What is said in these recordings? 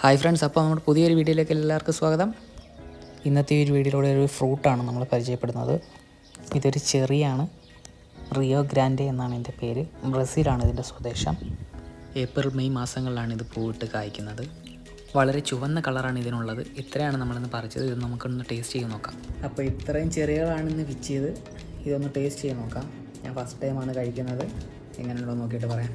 Hi friends, അപ്പോൾ നമ്മുടെ പുതിയൊരു വീഡിയോയിലേക്ക് എല്ലാവർക്കും സ്വാഗതം. ഇന്നത്തെ ഈ ഒരു വീഡിയോയിലൂടെ ഒരു ഫ്രൂട്ടാണ് നമ്മൾ പരിചയപ്പെടുന്നത്. ഇതൊരു ചെറിയാണ്, റിയോ ഗ്രാൻഡെ എന്നാണ് ഇതിൻ്റെ പേര്. ബ്രസീലാണ് ഇതിൻ്റെ സ്വദേശം. ഏപ്രിൽ മെയ് മാസങ്ങളിലാണ് ഇത് പൂവിട്ട് കായ്ക്കുന്നത്. വളരെ ചുവന്ന കളറാണ് ഇതിനുള്ളത്. ഇത്രയാണ് നമ്മളിന്ന് പറിച്ചത്. ഇത് നമുക്കൊന്ന് ടേസ്റ്റ് ചെയ്ത് നോക്കാം. അപ്പോൾ ഇത്രയും ചെറിയതാണെന്ന് പിച്ചിയത്. ഇതൊന്ന് ടേസ്റ്റ് ചെയ്ത് നോക്കാം. ഞാൻ ഫസ്റ്റ് ടൈമാണ് കഴിക്കുന്നത്. എങ്ങനെയുണ്ടോ നോക്കിയിട്ട് പറയാം.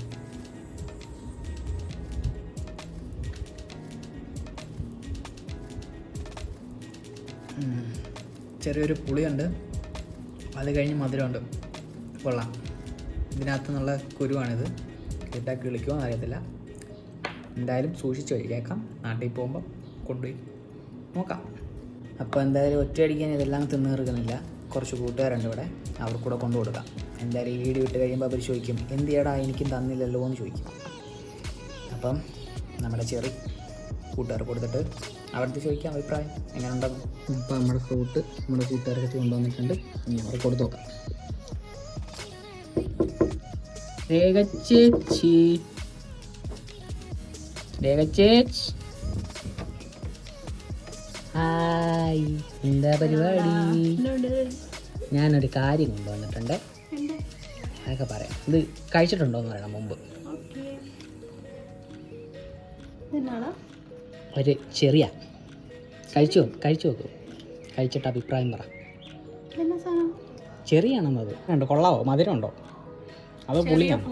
ചെറിയൊരു പുളിയുണ്ട്, അത് കഴിഞ്ഞ് മധുരമുണ്ട്. കൊള്ളാം. ഇതിനകത്ത് നിന്നുള്ള കുരുവാണിത്. ഇട്ടാൽ കിളിക്കുമോ എന്നറിയത്തില്ല. എന്തായാലും സൂക്ഷിച്ച് കഴിക്കാം. നാട്ടിൽ പോകുമ്പോൾ കൊണ്ടുപോയി നോക്കാം. അപ്പോൾ എന്തായാലും ഒറ്റയടിക്കാൻ ഇതെല്ലാം തിന്നു തീർക്കുന്നില്ല. കുറച്ച് കൂട്ടുകാരുണ്ട് ഇവിടെ, അവർക്കൂടെ കൊണ്ടു കൊടുക്കാം. എന്തായാലും ഈ വീഡിയോ ഇട്ട് കഴിയുമ്പോൾ അവർ ചോദിക്കും, എന്തിയടാ എനിക്കും തന്നില്ലല്ലോ എന്ന് ചോദിക്കും. അപ്പം നമ്മുടെ ചെറി കൂട്ടുകാർ കൊടുത്തിട്ട് അവിടുത്തെ ചോദിക്കാം അഭിപ്രായം എങ്ങനെ ഉണ്ടെന്ന്. ഇപ്പം നമ്മുടെ ഫ്രൂട്ട് നമ്മുടെ കൂട്ടുകാർക്ക് കൊണ്ടുവന്നിട്ടുണ്ട്. ഇനി അവരെ കൊടുത്തു നോക്കാം. ഹായ്, എന്താ പരിപാടി? ഞാനൊരു കാര്യം കൊണ്ടുവന്നിട്ടുണ്ട്, അതൊക്കെ പറയാം. ഇത് കഴിച്ചിട്ടുണ്ടോ എന്ന് പറയണം മുമ്പ്. ഒരു ചെറിയ കഴിച്ചു നോക്കൂ. കഴിച്ചിട്ട് അഭിപ്രായം പറ. ചെറിയാണെന്നത് കണ്ടോ? കൊള്ളാവോ? മധുരം ഉണ്ടോ അതോ പുളിയാണോ?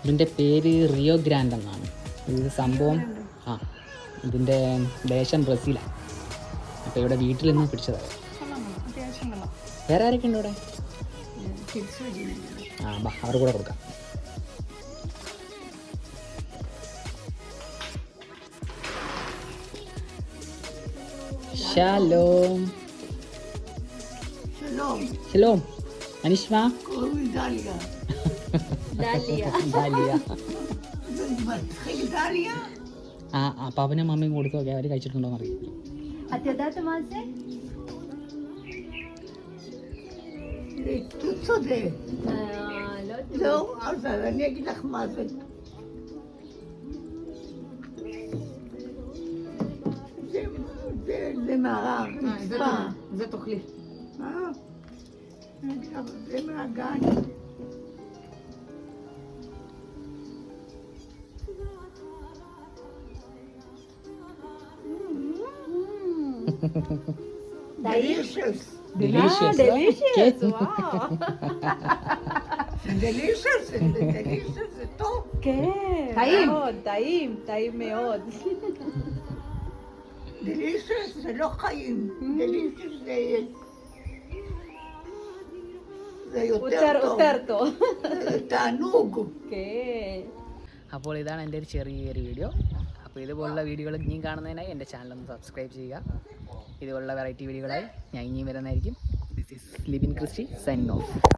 ഇതിൻ്റെ പേര് റിയോ ഗ്രാൻഡ് എന്നാണ്. ഇത് സംഭവം ഇതിൻ്റെ ദേശം ബ്രസീലാണ്. അപ്പോൾ ഇവിടെ വീട്ടിൽ നിന്ന് പിടിച്ചതാണ്. വേറെ ആരൊക്കെ ഉണ്ട് ഇവിടെ? അവർ കൂടെ കൊടുക്കാം. Shalom Shalom. അനിഷ്മ, പാപ്പനും മമ്മിയും കൊടുത്തു നോക്കി, അവർ കഴിച്ചിട്ടുണ്ടോന്ന് അറിയാം. לא, אבל אני אגיד לך מה זה. זה מרר, נצפה. זה תאכלי. זה מהגן. Delicious. Delicious. וואו. delicious, זה טוב. כן, טעים מאוד. delicious זה לא חיים, delicious זה יותר טוב. זה תענוג. כן. അപ്പോൾ ഇതാണ് എൻ്റെ ഒരു ചെറിയൊരു വീഡിയോ. അപ്പോൾ ഇതുപോലുള്ള വീഡിയോകൾ ഇനിയും കാണുന്നതിനായി എൻ്റെ ചാനലൊന്ന് സബ്സ്ക്രൈബ് ചെയ്യുക. ഇതുപോലുള്ള വെറൈറ്റി വീഡിയോകളായി ഞാൻ ഇനിയും വരുന്നതായിരിക്കും. This is Libin Christy signing of.